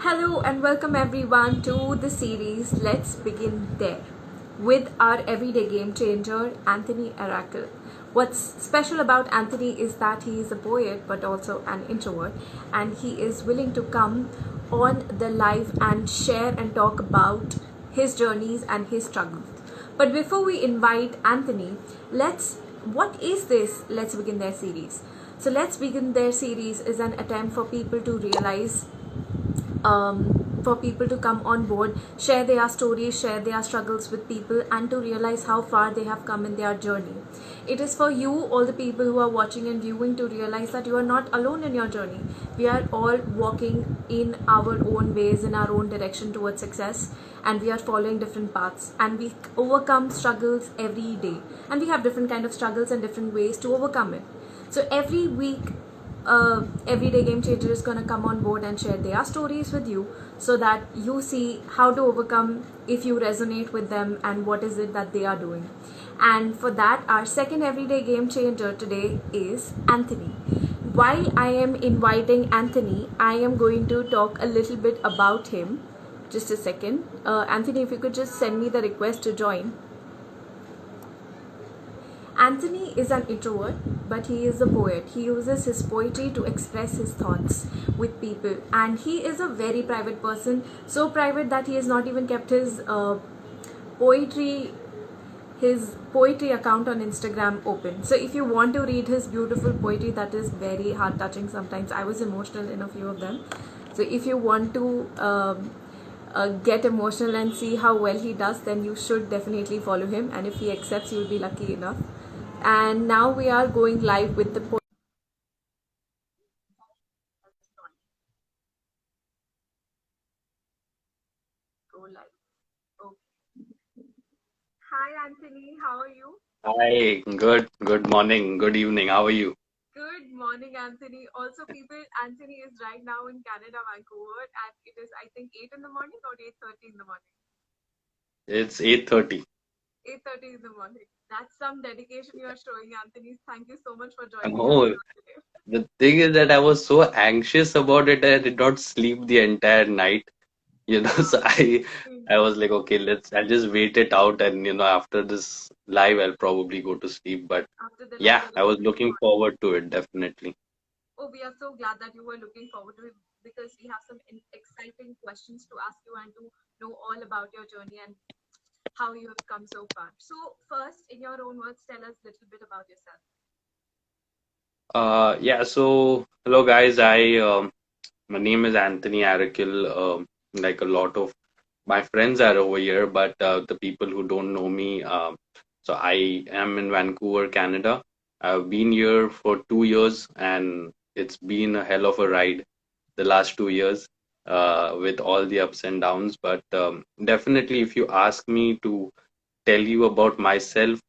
Hello and welcome everyone to the series Let's Begin There with our everyday game changer, Anthony Arakal. What's special about Anthony is that he is a poet but also an introvert, and he is willing to come on the live and share and talk about his journeys and his struggles. But before we invite Anthony, what is this Let's Begin There series? So, Let's Begin There series is an attempt for people to realize for people to come on board, share their stories, share their struggles with people, and to realize how far they have come in their journey. It is for you, all the people who are watching and viewing, to realize that you are not alone in your journey. We are all walking in our own ways, in our own direction towards success, and we are following different paths, and we overcome struggles every day, and we have different kind of struggles and different ways to overcome it. So every week everyday game changer is going to come on board and share their stories with you so that you see how to overcome if you resonate with them and what is it that they are doing. And for that, our second everyday game changer today is Anthony. While I am inviting Anthony, I am going to talk a little bit about him. Just a second. Anthony, if you could just send me the request to join. Anthony is an introvert, but he is a poet. He uses his poetry to express his thoughts with people, and he is a very private person. So private that he has not even kept poetry his poetry account on Instagram open. So if you want to read his beautiful poetry, that is very heart touching. Sometimes I was emotional in a few of them. So if you want to get emotional and see how well he does, then you should definitely follow him. And if he accepts, you'll be lucky enough. And now we are going live with the go live. Okay. Hi Anthony, how are you? Hi, good morning, good evening. How are you? Good morning, Anthony. Also, people, Anthony is right now in Canada, Vancouver, and it is I think 8 in the morning or 8:30 in the morning. It's 8:30. 8:30 in the morning. That's some dedication you are showing, Anthony. Thank you so much for joining us Oh, today. the thing is that I was so anxious about it, I did not sleep the entire night. So I was like, okay, I'll just wait it out, and after this live, I'll probably go to sleep. But After the live, yeah, you're I going was to looking respond. forward to it, definitely. Oh, we are so glad that you were looking forward to it because we have some exciting questions to ask you and to know all about your journey and how you have come so far. So, first, in your own words, tell us a little bit about yourself. Yeah, so hello guys, my name is Anthony Arakal. Like a lot of my friends are over here, but the people who don't know me, so I am in Vancouver, Canada. I've been here for 2 years, and it's been a hell of a ride the last 2 years with all the ups and downs. But definitely, if you ask me to tell you about myself,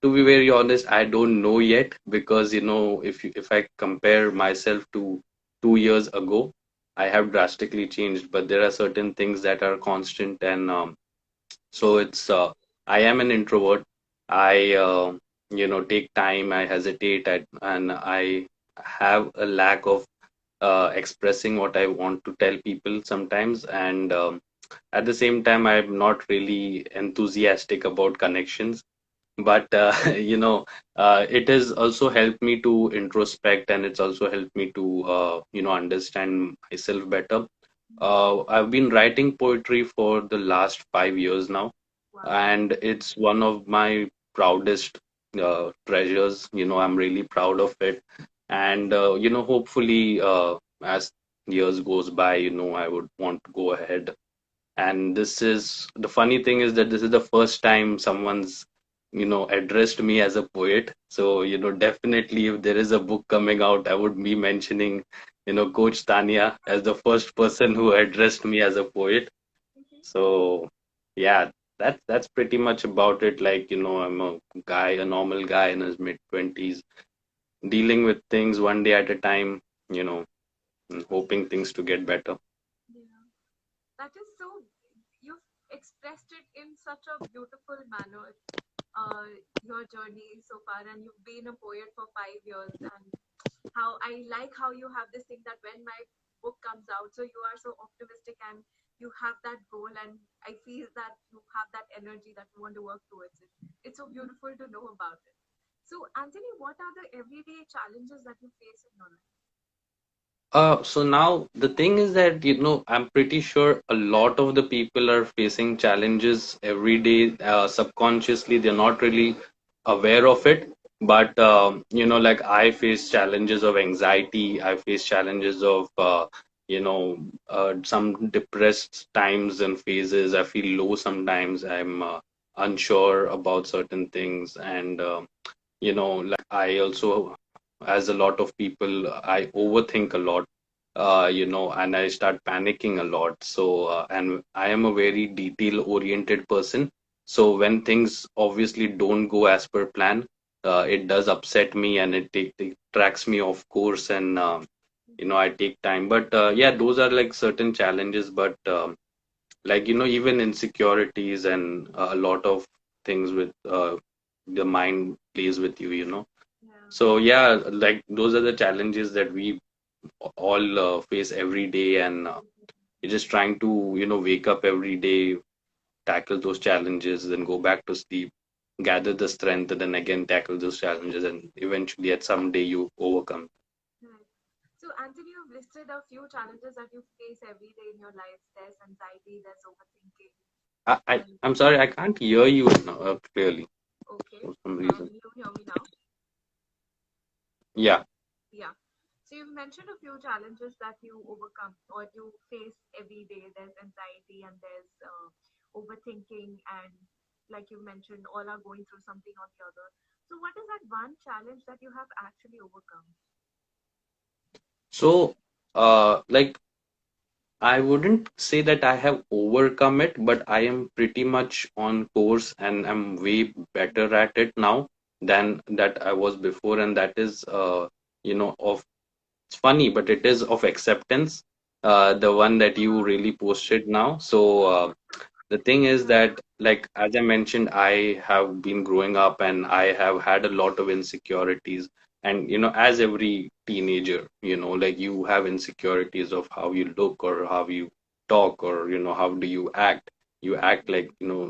to be very honest, I don't know yet because if I compare myself to 2 years ago, I have drastically changed. But there are certain things that are constant, and so it's I am an introvert. I take time. I hesitate, and I have a lack of expressing what I want to tell people sometimes, and at the same time, I'm not really enthusiastic about connections, but it has also helped me to introspect, and it's also helped me to understand myself better. I've been writing poetry for the last 5 years now, Wow. and it's one of my proudest treasures. I'm really proud of it, and hopefully, as years goes by, I would want to go ahead. And this is the funny thing is that this is the first time someone's addressed me as a poet. So definitely, if there is a book coming out, I would be mentioning Coach Tanya as the first person who addressed me as a poet. So yeah, that's pretty much about it. Like, I'm a guy, a normal guy in his mid 20s, dealing with things one day at a time, you know and hoping things to get better. Yeah. That is so, you've expressed it in such a beautiful manner, your journey so far, and you've been a poet for 5 years. And how I like how you have this thing that when my book comes out. So you are so optimistic and you have that goal, and I feel that you have that energy that you want to work towards it. It's so beautiful to know about it. So, Anthony, what are the everyday challenges that you face in your life? So now the thing is that, I'm pretty sure a lot of the people are facing challenges every day. Subconsciously, they're not really aware of it. But, like I face challenges of anxiety. I face challenges of, some depressed times and phases. I feel low sometimes. I'm unsure about certain things. And, like I also, as a lot of people, I overthink a lot, and I start panicking a lot. So, and I am a very detail oriented person. So when things obviously don't go as per plan, it does upset me, and it tracks me off course. And I take time. But yeah, those are like certain challenges. But like, even insecurities and a lot of things with the mind plays with you. Yeah. So yeah, like those are the challenges that we all face every day. And you're just trying to wake up every day, tackle those challenges, then go back to sleep, gather the strength, and then again tackle those challenges, and eventually at some day you overcome. Right. So, Anthony, you've listed a few challenges that you face every day in your life. There's anxiety, there's overthinking, and I'm sorry, I can't hear you now, clearly okay. for some Can reason. you hear me now? Yeah. Yeah. So, you've mentioned a few challenges that you overcome or you face every day. There's anxiety and there's overthinking, and like you mentioned, all are going through something or the other. So, what is that one challenge that you have actually overcome? So like I wouldn't say that I have overcome it, but I am pretty much on course and I'm way better at it now than that I was before. And that is, of it's funny, but it is of acceptance, the one that you really posted now. So, the thing is that, like, as I mentioned, I have been growing up and I have had a lot of insecurities. And, as every teenager, like you have insecurities of how you look or how you talk, or, how do you act. You act like,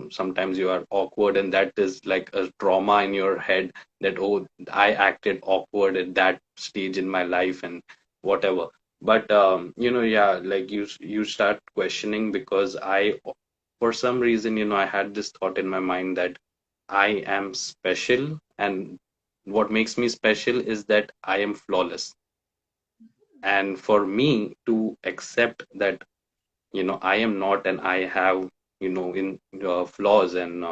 sometimes you are awkward, and that is like a trauma in your head that, oh, I acted awkward at that stage in my life and whatever. But, yeah, like you start questioning, because for some reason, I had this thought in my mind that I am special, and what makes me special is that I am flawless. And for me to accept that, I am not, and I have, in flaws, and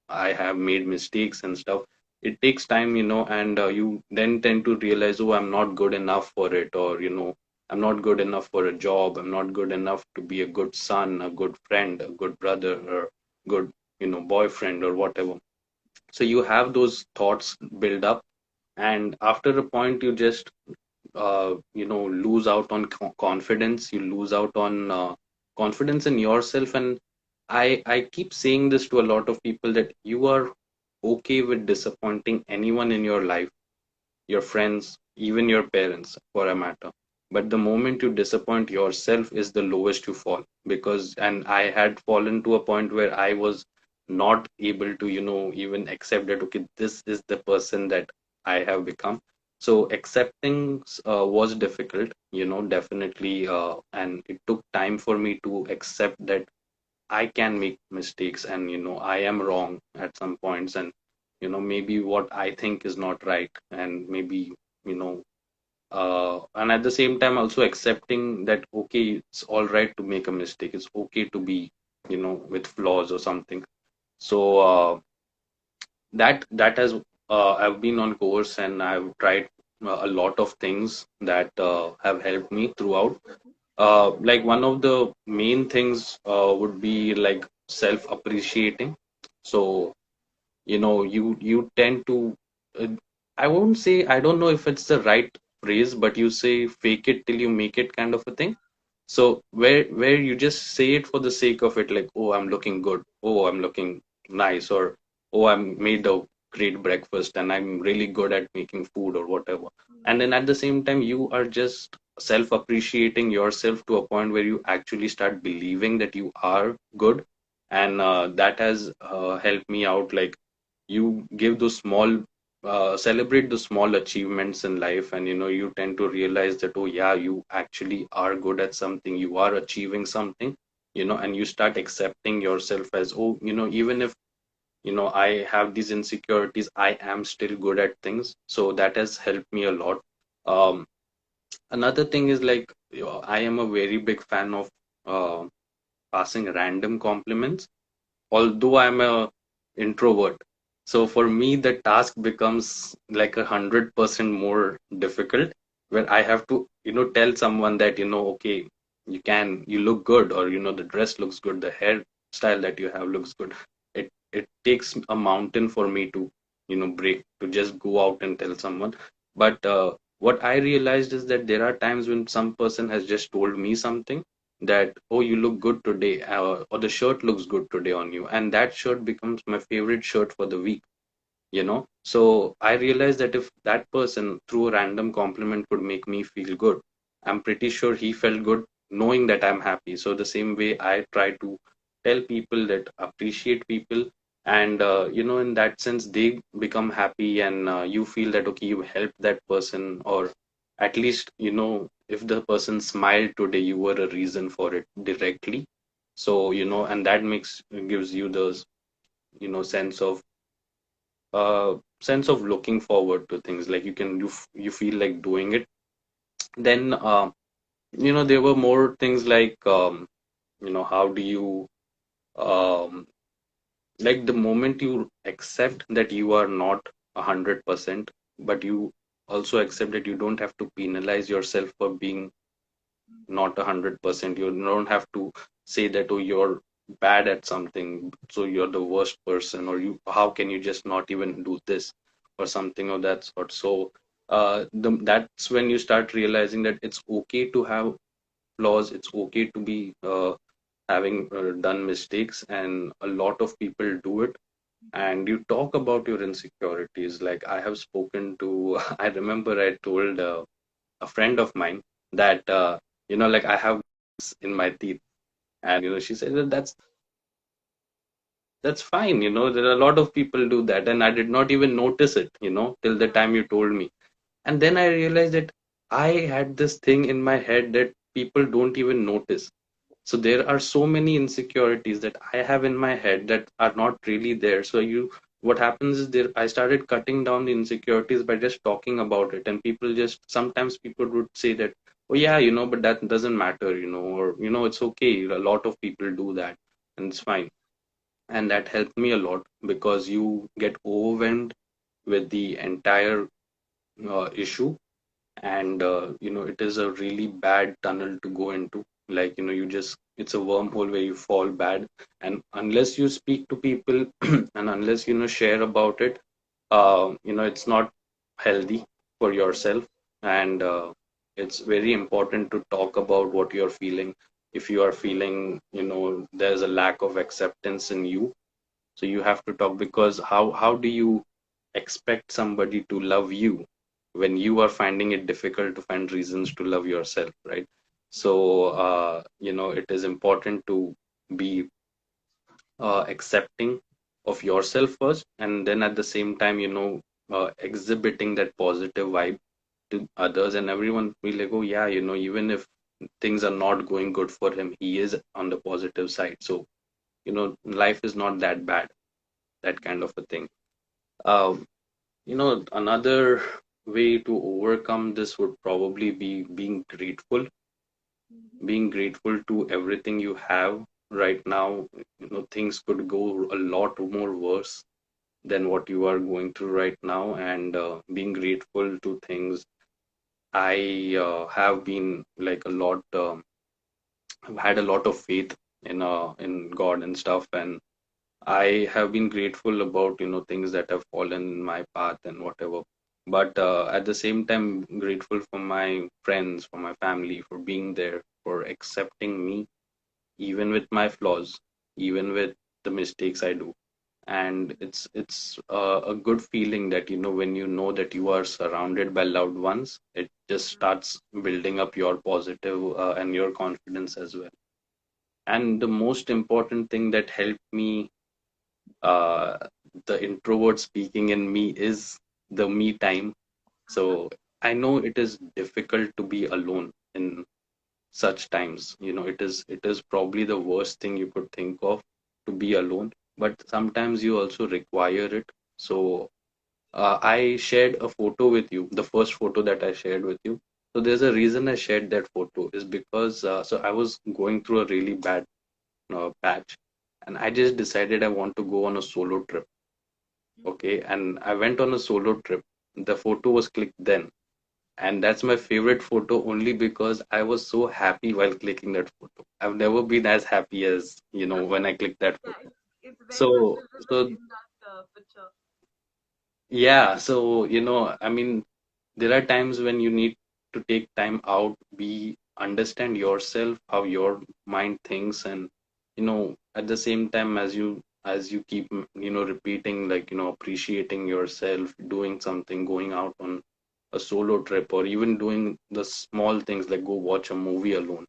I have made mistakes and stuff. It takes time, and you then tend to realize, oh, I'm not good enough for it, or I'm not good enough for a job. I'm not good enough to be a good son, a good friend, a good brother, or good, boyfriend, or whatever. So you have those thoughts build up, and after a point, you just lose out on confidence. You lose out on confidence in yourself. And I keep saying this to a lot of people, that you are okay with disappointing anyone in your life, your friends, even your parents, for a matter. But the moment you disappoint yourself is the lowest you fall. And I had fallen to a point where I was not able to, even accept that, okay, this is the person that I have become. So accepting was difficult, definitely. And it took time for me to accept that I can make mistakes, and I am wrong at some points, and maybe what I think is not right, and maybe you know and at the same time also accepting that, okay, it's all right to make a mistake. It's okay to be with flaws or something. So that has I've been on course, and I've tried a lot of things that have helped me throughout. Like one of the main things would be like self appreciating. So you tend to uh, I won't say, I don't know if it's the right phrase, but you say fake it till you make it, kind of a thing. So where you just say it for the sake of it, like, oh, I'm looking good, oh, I'm looking nice, or oh, I made a great breakfast and I'm really good at making food or whatever. And then at the same time you are just self appreciating yourself to a point where you actually start believing that you are good. And that has helped me out. Like, you give those small celebrate the small achievements in life, and you tend to realize that, oh yeah, you actually are good at something, you are achieving something, and you start accepting yourself as, oh, even if I have these insecurities, I am still good at things. So that has helped me a lot. um Another thing is, like, I am a very big fan of uh, passing random compliments, although I'm a introvert. So for me, the task becomes like 100% more difficult, where I have to, tell someone that, okay, you look good, or, the dress looks good, the hairstyle that you have looks good. It takes a mountain for me to, break, to just go out and tell someone. But what I realized is that there are times when some person has just told me something, that, oh, you look good today, or the shirt looks good today on you, and that shirt becomes my favorite shirt for the week. So I realized that if that person through a random compliment could make me feel good, I'm pretty sure he felt good knowing that I'm happy. So the same way, I try to tell people that appreciate people, and in that sense they become happy, and you feel that, okay, you helped that person, or at least, if the person smiled today, you were a reason for it directly. So, and that gives you those, sense of uh sense of looking forward to things, like you feel like doing it. Then there were more things like, how do you, um like, the moment you accept that you are not 100%, but you also accept that you don't have to penalize yourself for being not 100%. You don't have to say that, oh, you're bad at something, so you're the worst person, or how can you just not even do this, or something of that sort. So that's when you start realizing that it's okay to have flaws, it's okay to be having done mistakes, and a lot of people do it. And you talk about your insecurities. Like, I have spoken to I remember I told a friend of mine that, like, I have in my teeth, and she said that that's fine. There are a lot of people do that, and I did not even notice it, till the time you told me. And then I realized that I had this thing in my head that people don't even notice. So there are so many insecurities that I have in my head that are not really there. So what happens is, there I started cutting down the insecurities by just talking about it, and people just sometimes people would say that, oh yeah, but that doesn't matter, or it's okay. A lot of people do that, and it's fine. And that helped me a lot, because you get overwhelmed with the entire issue, and it is a really bad tunnel to go into. Like, you just it's a wormhole where you fall bad, and unless you speak to people and unless share about it, it's not healthy for yourself. And it's very important to talk about what you're feeling. If you are feeling, there's a lack of acceptance in you, so you have to talk, because how do you expect somebody to love you when you are finding it difficult to find reasons to love yourself, right? So it is important to be accepting of yourself first, and then at the same time, exhibiting that positive vibe to others, and everyone feel like, oh yeah, even if things are not going good for him, he is on the positive side. So life is not that bad, that kind of a thing. um, Another way to overcome this would probably be being grateful to everything you have right now. Things could go a lot more worse than what you are going through right now, and being grateful to things. I have been like a lot. I've had a lot of faith in God and stuff, and I have been grateful about things that have fallen in my path and whatever. But at the same time, grateful for my friends, for my family, for being there, for accepting me, even with my flaws, even with the mistakes I do. and it's a good feeling that when you know that you are surrounded by loved ones, it just starts building up your positive and your confidence as well. And the most important thing that helped me, uh, the introvert speaking in me, is the me time. So I know it is difficult to be alone in such times. It is probably the worst thing you could think of, to be alone, but sometimes you also require it. So I shared a photo with you, the first photo that I shared with you. So there's a reason I shared that photo, is because so I was going through a really bad patch, and I just decided I want to go on a solo trip. Okay, and I went on a solo trip. The photo was clicked then, and that's my favorite photo only because I was so happy while clicking that photo. I've never been as happy as when I clicked that Yeah, photo. it's very much So visible so in that picture. yeah, so I mean, there are times when you need to take time out, be understand yourself, how your mind thinks, and at the same time, as you keep repeating, like appreciating yourself, doing something, going out on a solo trip, or even doing the small things like go watch a movie alone,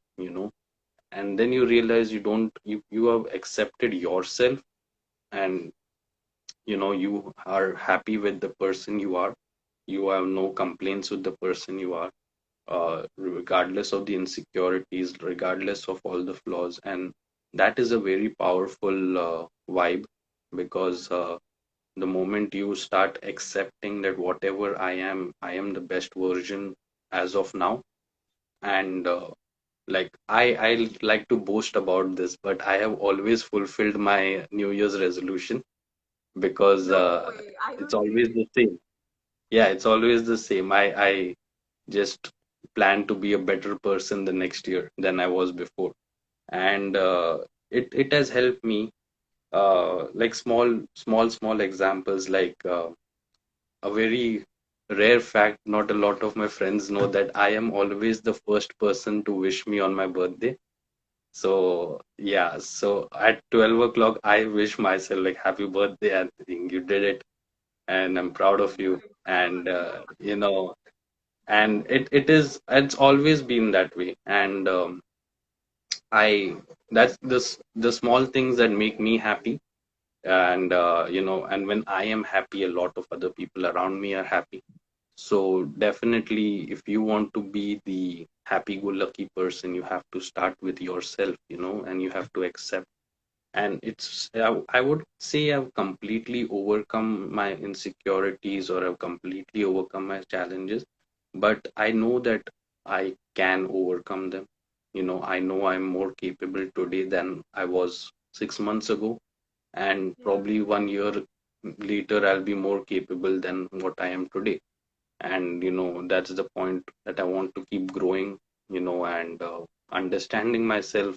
and then you realize you have accepted yourself, and you are happy with the person you are. You have no complaints with the person you are, regardless of the insecurities, regardless of all the flaws. And that is a very powerful vibe, because the moment you start accepting that whatever I am the best version as of now. And like I like to boast about this, but I have always fulfilled my New Year's resolution, because No way, I it's don't always believe. the same. Yeah, it's always the same. I just plan to be a better person the next year than I was before. And it has helped me, like small examples, like a very rare fact not a lot of my friends know, that I am always the first person to wish me on my birthday. So yeah, so at 12 o'clock I wish myself like, happy birthday, Anthony, you did it, and I'm proud of Oh you. my And God. it's always been that way. And I that's the small things that make me happy. And and when I am happy, a lot of other people around me are happy. So definitely, if you want to be the happy-go-lucky person, you have to start with yourself, and you have to accept. And I would say I've completely overcome my insecurities, or I've completely overcome my challenges, but I know that I can overcome them. I know I'm more capable today than I was 6 months ago, and Yeah. probably 1 year later I'll be more capable than what I am today. And that's the point, that I want to keep growing, and understanding myself.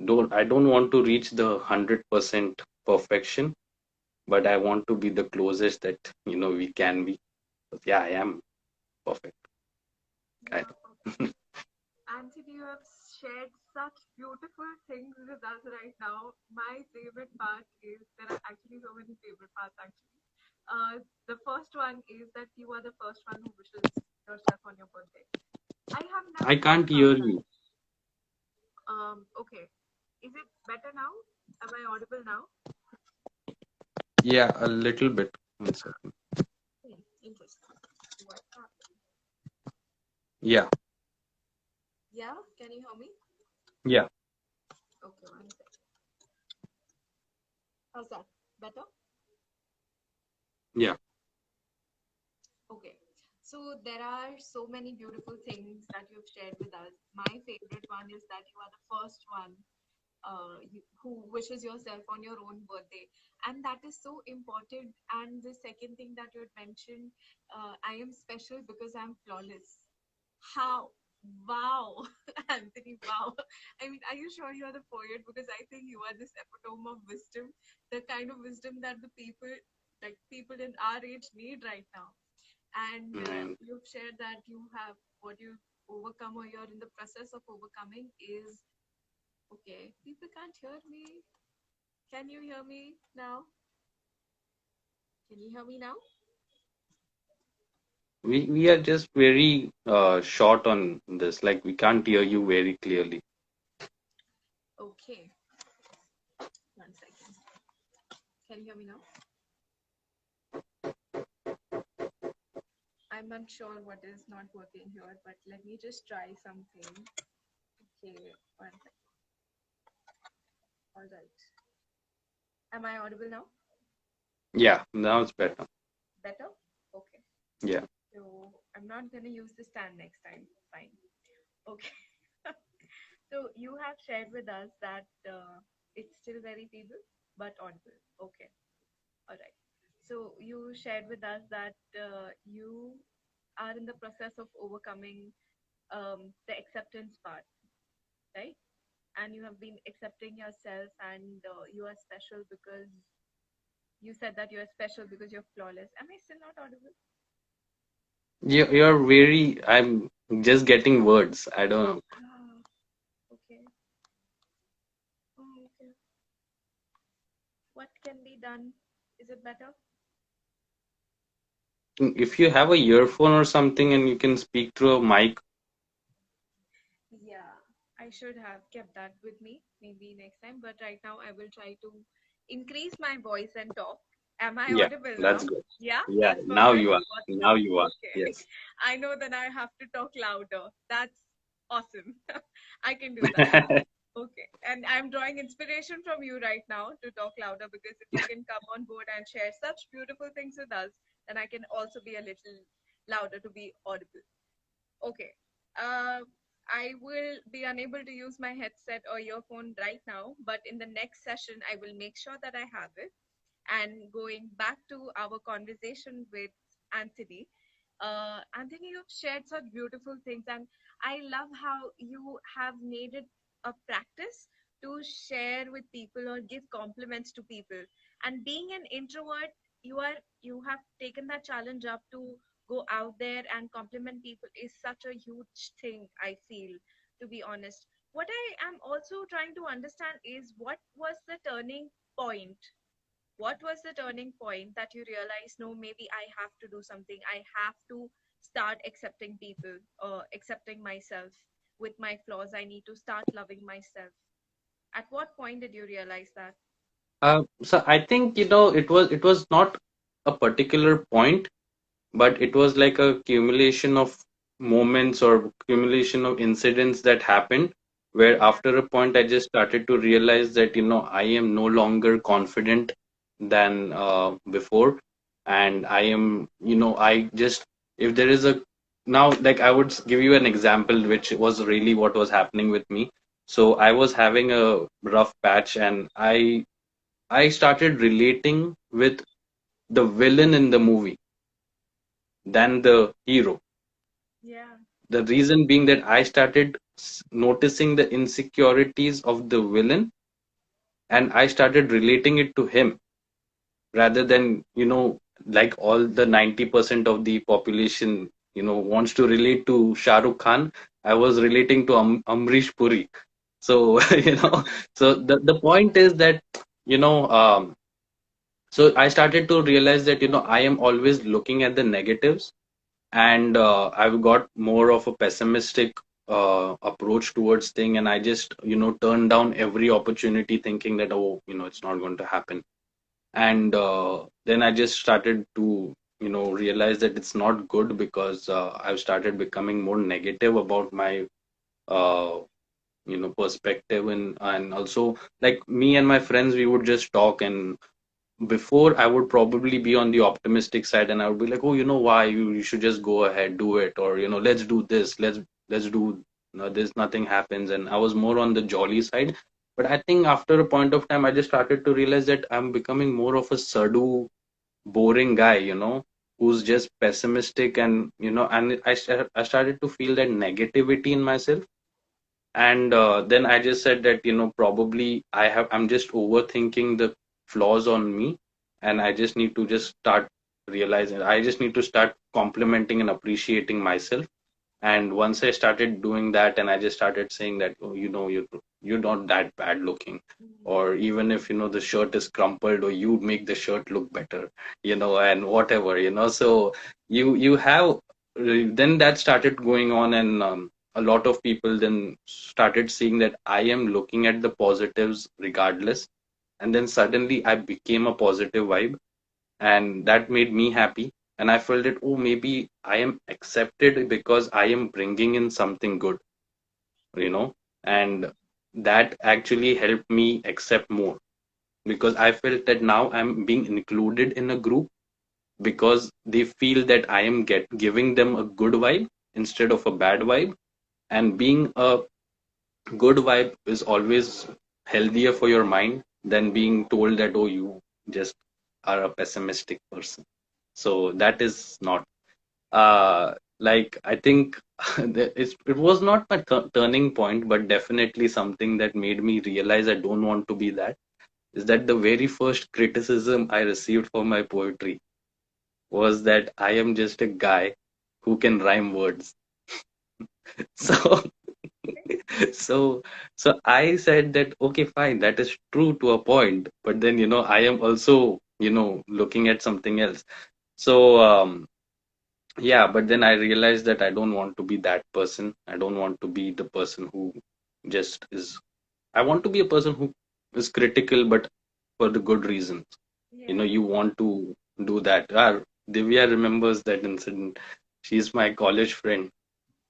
I don't want to reach the 100% perfection, but I want to be the closest that we can be. But yeah, I am perfect, You kind are perfect. of. Anthony, you have shared such beautiful things with us right now. My favorite part is, there are actually so many favorite parts actually. The first one is that you are the first one who wishes yourself on your birthday. I have I never thought can't about hear that. you. Okay. Is it better now? Am I audible now? Yeah, a little bit. One second. Interesting. What happened? Yeah, Yeah, can you hear me? yeah, Okay, one second. How's that? Better? yeah. Okay. So there are so many beautiful things that you've shared with us. My favorite one is that you are the first one who wishes yourself on your own birthday, and that is so important. And the second thing that you had mentioned, I am special because I'm flawless. How? Wow, Anthony, wow. I mean, are you sure you are the poet? Because I think you are this epitome of wisdom, the kind of wisdom that the people, like people in our age, need right now. And And you've shared that you have, what you've overcome, or you're in the process of overcoming, is okay. People can't hear me. Can you hear me now? Can you hear me now? We are just very short on this. Like we can't hear you very clearly. Okay, 1 second. Can you hear me now? I'm not sure what is not working here, but let me just try something. Okay, 1 second. All right. Am I audible now? Yeah, now it's better. Better? Okay. Yeah. So I'm not going to use the stand next time. Fine. Okay. So you have shared with us that it's still very feeble but audible. Okay. All right. So you shared with us that you are in the process of overcoming the acceptance part, right? And you have been accepting yourself, and you are special because you said that you are special because you're flawless. Am I still not audible? You're very. I'm just getting words. I don't know. Ah, okay. Oh, okay. What can be done? Is it better? If you have a earphone or something and you can speak through a mic. Yeah, I should have kept that with me maybe next time, but right now I will try to increase my voice and talk. Am I Yeah, audible that's now? good. Yeah, Yeah, that's now perfect. you are. Got to Now know. you are. Okay. Yes. I know that I have to talk louder. That's awesome. I can do that. Okay. And I'm drawing inspiration from you right now to talk louder because if you can come on board and share such beautiful things with us, then I can also be a little louder to be audible. Okay. Uh, I will be unable to use my headset or earphone right now, but in the next session, I will make sure that I have it. And going back to our conversation with Anthony, Anthony, you've shared such beautiful things, and I love how you have made it a practice to share with people or give compliments to people. And being an introvert, you have taken that challenge up to go out there and compliment people is such a huge thing. I feel, to be honest. What I am also trying to understand is what was the turning point, what was the turning point that you realized, no, maybe I have to do something, I have to start accepting people, accepting myself with my flaws, I need to start loving myself. At what point did you realize that? So I think it was not a particular point, but it was like a accumulation of moments or accumulation of incidents that happened where Yeah. after a point I just started to realize that I am no longer confident than before, and I am I just, if there is a, now like I would give you an example which was really what was happening with me. So I was having a rough patch, and I started relating with the villain in the movie than the hero. Yeah. The reason being that I started noticing the insecurities of the villain, and I started relating it to him rather than, like all the 90% of the population, wants to relate to Shah Rukh Khan. I was relating to Amrish Puri. So, so the point is that, you know, um, so I started to realize that, I am always looking at the negatives, and I've got more of a pessimistic approach towards thing, and I just turn down every opportunity thinking that, oh, it's not going to happen. And then I just started to realize that it's not good, because I've started becoming more negative about my uh, perspective, and also, like, me and my friends, we would just talk, and before I would probably be on the optimistic side, and I would be like, oh, why, you should just go ahead, do it, or let's do this, let's do this, nothing happens, and I was more on the jolly side. But I think after a point of time I just started to realize that I'm becoming more of a sadu, boring guy, who's just pessimistic, and and I started to feel that negativity in myself. And then I just said that, probably I'm just overthinking the flaws on me, and I just need to just start realizing, I just need to start complimenting and appreciating myself. And once I started doing that, and I just started saying that, oh, you're not that bad looking, Yes. or even if the shirt is crumpled, or you make the shirt look better, and whatever, so you have then that started going on, and a lot of people then started seeing that I am looking at the positives regardless, and then suddenly I became a positive vibe, and that made me happy. And I felt that, oh, maybe I am accepted because I am bringing in something good, you know and that actually helped me accept more, because I felt that now I'm being included in a group, because they feel that I am giving them a good vibe instead of a bad vibe. And being a good vibe is always healthier for your mind than being told that, oh, you just are a pessimistic person. So that is not, like, I think it was not my turning point, but definitely something that made me realize I don't want to be that, is that the very first criticism I received for my poetry was that I am just a guy who can rhyme words. So so I said that, okay, fine, that is true to a point, but then I am also looking at something else. So yeah, but then I realized that I don't want to be that person. I don't want to be the person who just is. I want to be a person who is critical, but for the good reasons. Yeah. You want to do that. Divya remembers that incident. She's my college friend.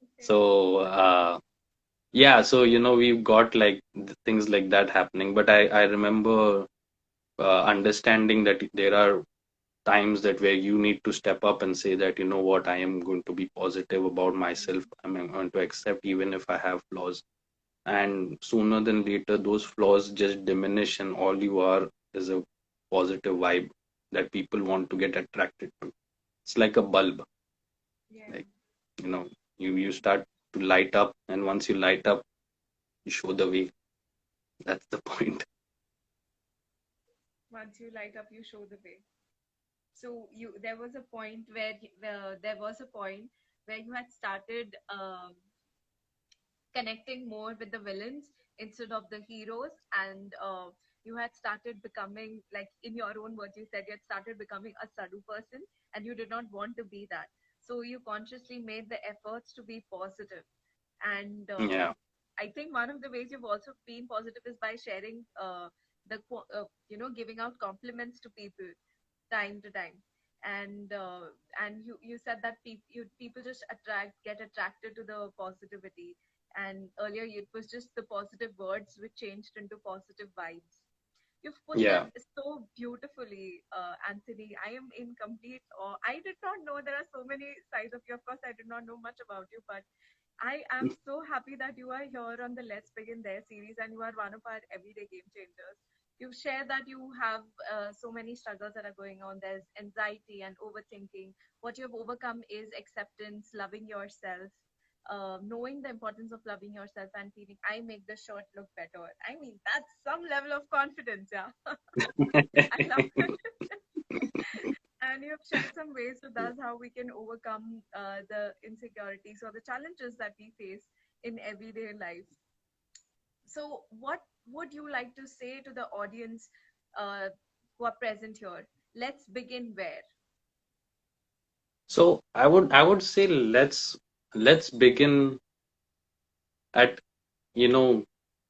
Okay. So yeah, so we've got like things like that happening. But I remember understanding that there are times that where you need to step up and say that, what, I am going to be positive about myself. I'm going to accept even if I have flaws. And sooner than later, those flaws just diminish, and all you are is a positive vibe that people want to get attracted to. It's like a bulb. Yeah. Like, you know you start to light up, and once you light up, you show the way. That's the point. Once you light up, you show the way. So there was a point where you had started connecting more with the villains instead of the heroes, and you had started becoming, like, in your own words, you said you had started becoming a sadhu person, and you did not want to be that. So you consciously made the efforts to be positive. And Yeah, I think one of the ways you've also been positive is by sharing giving out compliments to people time to time. And you said that people just get attracted to the positivity. And earlier it was just the positive words which changed into positive vibes. You've put that yeah. so beautifully, Anthony. I am in complete awe. I did not know there are so many sides of you. Of course, I did not know much about you, but I am so happy that you are here on the Let's Begin There series, and you are one of our everyday game changers. You share that you have so many struggles that are going on. There's anxiety and overthinking. What you have overcome is acceptance, loving yourself, knowing the importance of loving yourself, and feeling, I make the shirt look better. I mean, that's some level of confidence, yeah. I love it. And you have shared some ways with us how we can overcome the insecurities or the challenges that we face in everyday life. So, what would you like to say to the audience uh, who are present here? Let's begin where? So I would say, let's begin at you know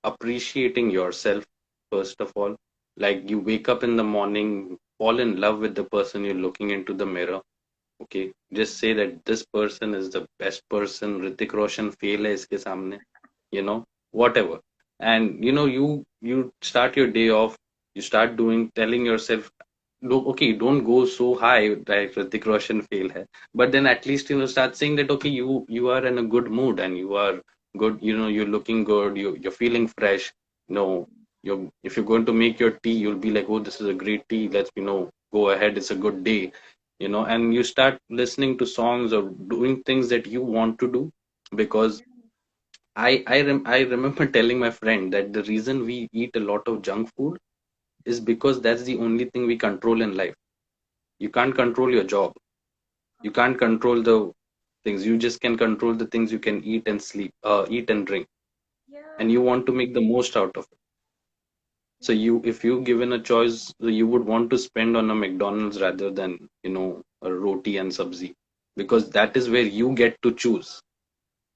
appreciating yourself first of all. Like, you wake up in the morning, fall in love with the person you're looking into the mirror. Okay, just say that this person is the best person. Ritik Roshan fail hai iske samne, whatever. And you start your day off. You start doing, telling yourself, no, okay, don't go so high like Ritik Roshan fail hai, but then at least start saying that, okay, you are in a good mood, and you are good. You're looking good. You're feeling fresh. You know, if you're going to make your tea, you'll be like, oh, this is a great tea. Let's go ahead. It's a good day. And you start listening to songs or doing things that you want to do, because I remember telling my friend that the reason we eat a lot of junk food is because that's the only thing we control in life. You can't control your job. You can't control the things. You just can control the things you can eat and sleep, eat and drink, and Yeah. you want to make the most out of it. So you, if you given a choice, you would want to spend on a McDonald's rather than, a roti and sabzi, because that is where you get to choose.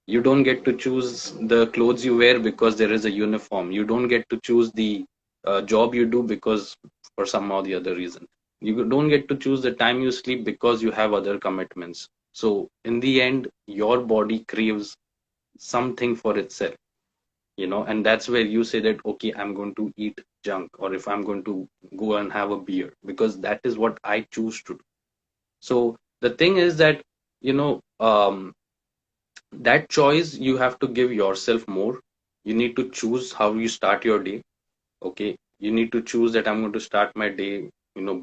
You don't get to choose the clothes you wear because there is a uniform. You don't get to choose the job you do because for some or the other reason. You don't get to choose the time you sleep because you have other commitments. So in the end, your body craves something for itself, and that's where you say that, okay, I'm going to eat junk, or if I'm going to go and have a beer, because that is what I choose to do. So the thing is that, you know, that choice you have to give yourself more. You need to choose how you start your day. Okay, you need to choose that I'm going to start my day,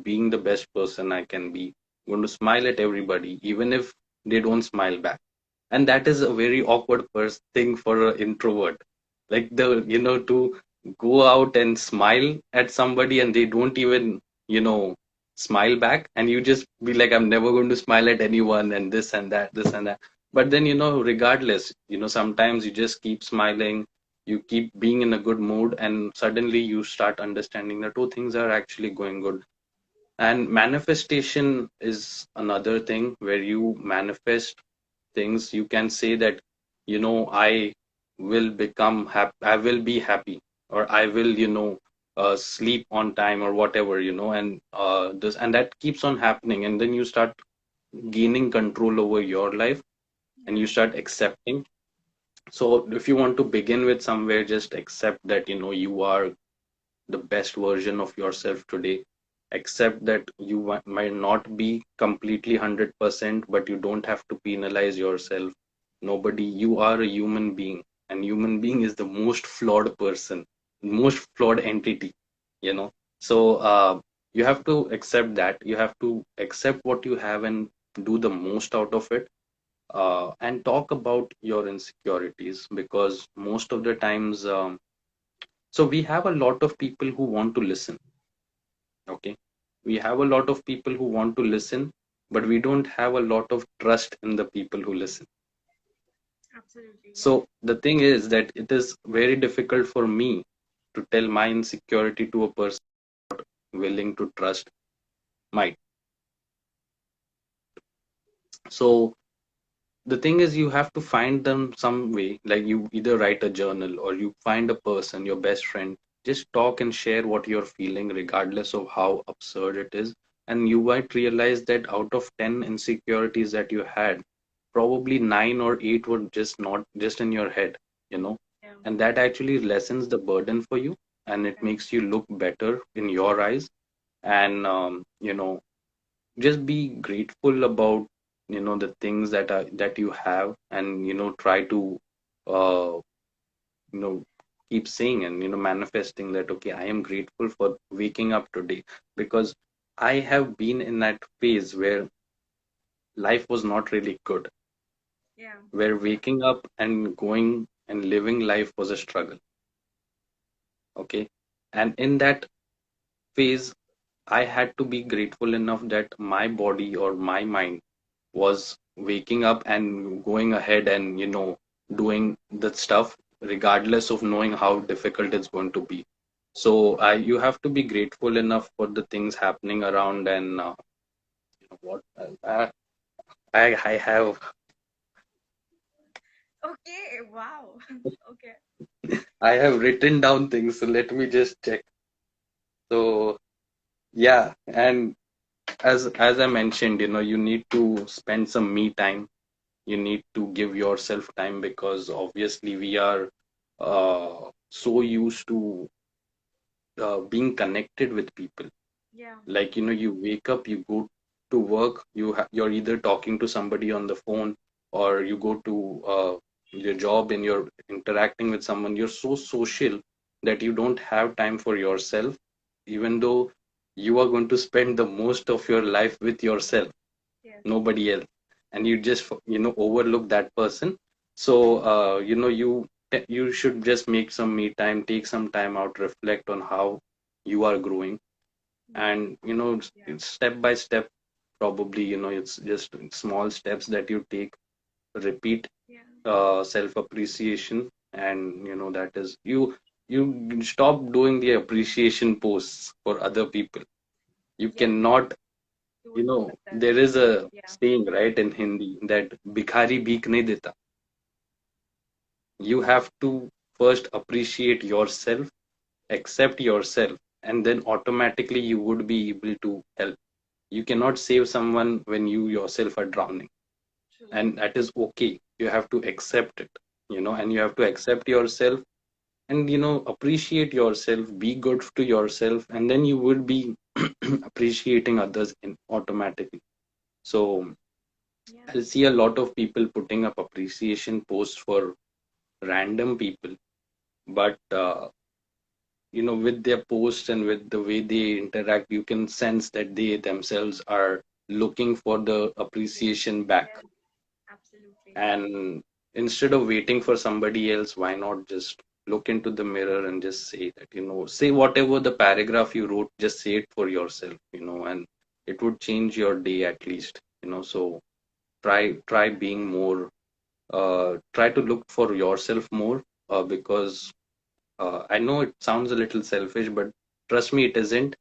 being the best person I can be. I'm going to smile at everybody even if they don't smile back. And that is a very awkward first thing for an introvert, like, to go out and smile at somebody and they don't even, you know smile back, and you just be like, I'm never going to smile at anyone, and this and that. But then, regardless, sometimes you just keep smiling, you keep being in a good mood, and suddenly you start understanding that, oh, things are actually going good. And manifestation is another thing where you manifest things. You can say that, I will become happy, I will be happy, or I will, sleep on time, or whatever, and this and that keeps on happening, and then you start gaining control over your life, and you Yeah. start accepting. So if you want to begin with somewhere, just accept that, you are the best version of yourself today. Accept that you might not be completely 100%, but you don't have to penalize yourself. Nobody, you are a human being, and human being is the most flawed person, most flawed entity, you know. So you have to accept that. You have to accept what you have and do the most out of it. And talk about your insecurities, because most of the times, so we have a lot of people who want to listen. Okay, we have a lot of people who want to listen, but we don't have a lot of trust in the people who listen. Absolutely, yeah. So the thing is that it is very difficult for me to tell my insecurity to a person willing to trust my. So the thing is, you have to find them some way, like you either write a journal, or you find a person, your best friend, just talk and share what you're feeling, regardless of how absurd it is. And you might realize that out of 10 insecurities that you had, probably 9 or 8 were just not just in your head, you know Yeah. and that actually lessens the burden for you, and it Yeah. makes you look better in your eyes. And just be grateful about, the things that you have, and try to uh you know keep saying and manifesting that, okay, I am grateful for waking up today, because I have been in that phase where life was not really good, Yeah. where waking up and going and living life was a struggle. Okay, and in that phase, I had to be grateful enough that my body or my mind was waking up and going ahead and doing the stuff, regardless of knowing how difficult it's going to be. So you have to be grateful enough for the things happening around. And what I have Okay, wow. Okay. I have written down things, so let me just check. So yeah, and as I mentioned, you need to spend some me time. You need to give yourself time, because obviously we are so used to being connected with people. Yeah. Like, you wake up, you go to work, you're either talking to somebody on the phone, or you go to your job and you're interacting with someone. You're so social that you don't have time for yourself, even though you are going to spend the most of your life with yourself, Yes. nobody else. And you just overlook that person. So you should just make some me time, take some time out, reflect on how you are growing. Yeah. And Yeah. it's step by step. Probably, it's just small steps that you take. Repeat Yeah. self appreciation, and that is you. you stop doing the appreciation posts for other people. You Yes, cannot, do it for yourself. there is a Yeah. saying, right, in Hindi that Bhikhari bhik nahi deta. You have to first appreciate yourself, accept yourself, and then automatically you would be able to help. You cannot save someone when you yourself are drowning, True. and that is okay. You have to accept it, and you have to accept yourself, and appreciate yourself, be good to yourself, and then you would be appreciating others in automatically. So Yeah. I see a lot of people putting up appreciation posts for random people, but with their posts and with the way they interact, you can sense that they themselves are looking for the appreciation back. Yes, absolutely. And instead of waiting for somebody else, why not just look into the mirror and just say that, say whatever the paragraph you wrote, just say it for yourself, and it would change your day at least. So try being more, try to look for yourself more, because I know it sounds a little selfish, but trust me, it isn't.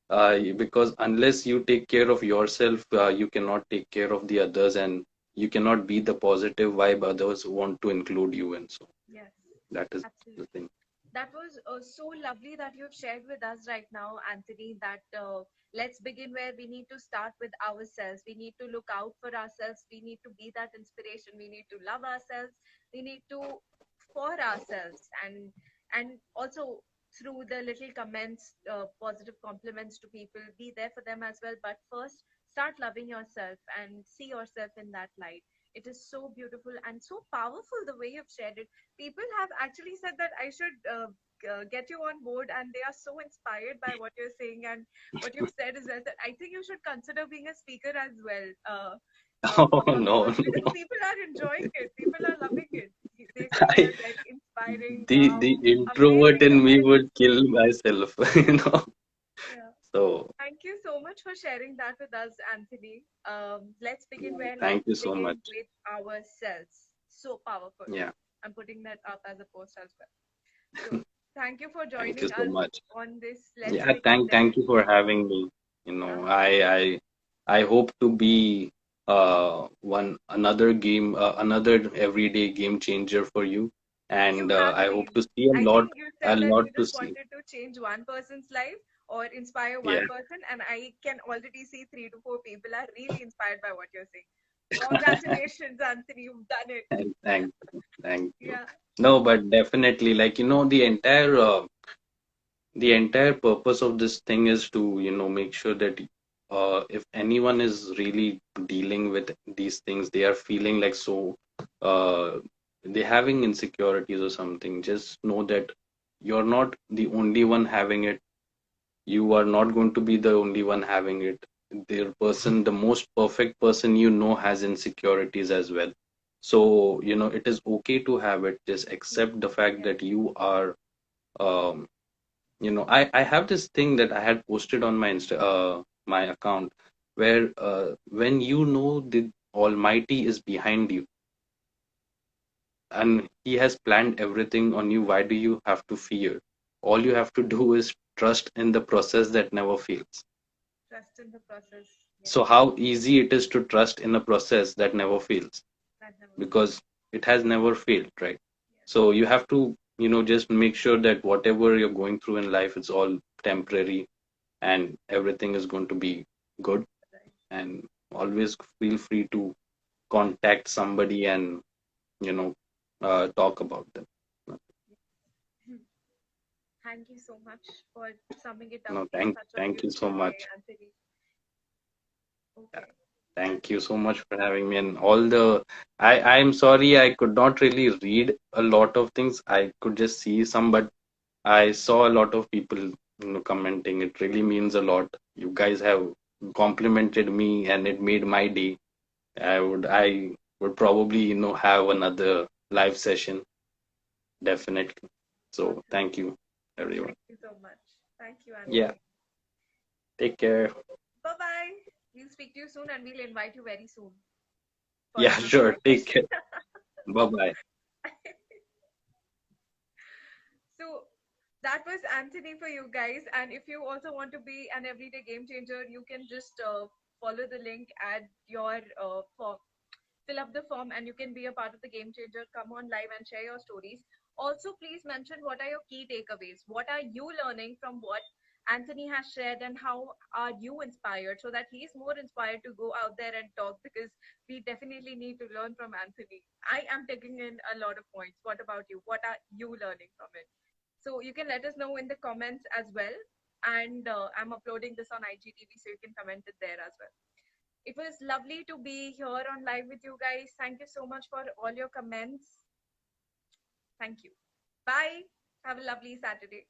Because unless you take care of yourself, you cannot take care of the others, and you cannot be the positive vibe others want to include you in. So Yes, that is the absolutely. thing. That was so lovely that you've shared with us right now, Anthony, that let's begin where we need to start with ourselves. We need to look out for ourselves. We need to be that inspiration. We need to love ourselves. We need to for ourselves, and also through the little comments, positive compliments to people, be there for them as well. But first, start loving yourself and see yourself in that light. It is so beautiful and so powerful the way you've shared it. People have actually said that I should get you on board, and they are so inspired by what you're saying and what you've said as well. That I think you should consider being a speaker as well, Oh on no, calls, because no. people are enjoying it. People are loving it. They say I, you're very inspiring. the Wow, introvert amazing, in me amazing. would kill myself, Yeah. So Thank you so much for sharing that with us, Anthony. Let's begin where thank let's you so much. begin with ourselves. So powerful. Yeah, I'm putting that up as a post as well. So thank you for thank you joining so us much. on this. Let's Yeah, begin there. thank you for having me. Uh, I hope to be one another another everyday game changer for you, you and have I hope been. to see I think you a said that lot you to just see. wanted to change one person's life or inspire Yeah, one person, and I can already see 3 to 4 people are really inspired by what you're saying. Congratulations, Anthony. You've done it. and thank you. Yeah. No, but definitely, like the entire purpose of this thing is to make sure that if anyone is really dealing with these things, they are feeling like so uh, they're having insecurities or something, just know that you're not the only one having it. You are not going to be the only one having it. The most perfect person has insecurities as well. So it is okay to have it. Just accept the fact Yes. that you are um, I have this thing that I had posted on my account, where when the Almighty is behind you and He has planned everything on you, why do you have to fear? All you have to do is trust in the process that never fails. Trust in the process. Yes. So how easy it is to trust in a process that never fails, That never fails. because it has never failed, right? Yes. So you have to just make sure that whatever you're going through in life, it's all temporary, and everything is going to be good. Right. And always feel free to contact somebody and you know talk about them. Thank you so much for summing it up No, in such a thank you so beautiful way, much. Anthony. Yeah, Okay. thank you so much for having me, and all the I'm sorry I could not really read a lot of things. I could just see some, but I saw a lot of people commenting. It really means a lot. You guys have complimented me, and it made my day. I would probably have another live session, definitely. So Awesome. thank you, everyone. Thank you so much. Thank you, Yeah, Anthony. take care. Bye bye. We'll speak to you soon, and we'll invite you very soon for Yeah, another sure. live Take session. care. Bye bye. So That was Anthony for you guys. And if you also want to be an everyday game changer, you can just follow the link, add your form, fill up the form, and you can be a part of the game changer. Come on live and share your stories. Also, please mention what are your key takeaways. What are you learning from what Anthony has shared, and how are you inspired so that he's more inspired to go out there and talk, because we definitely need to learn from Anthony. I am taking in a lot of points. What about you? What are you learning from it? So you can let us know in the comments as well. And I'm uploading this on IGTV, so you can comment it there as well. It was lovely to be here on live with you guys. Thank you so much for all your comments. Thank you. Bye. Have a lovely Saturday.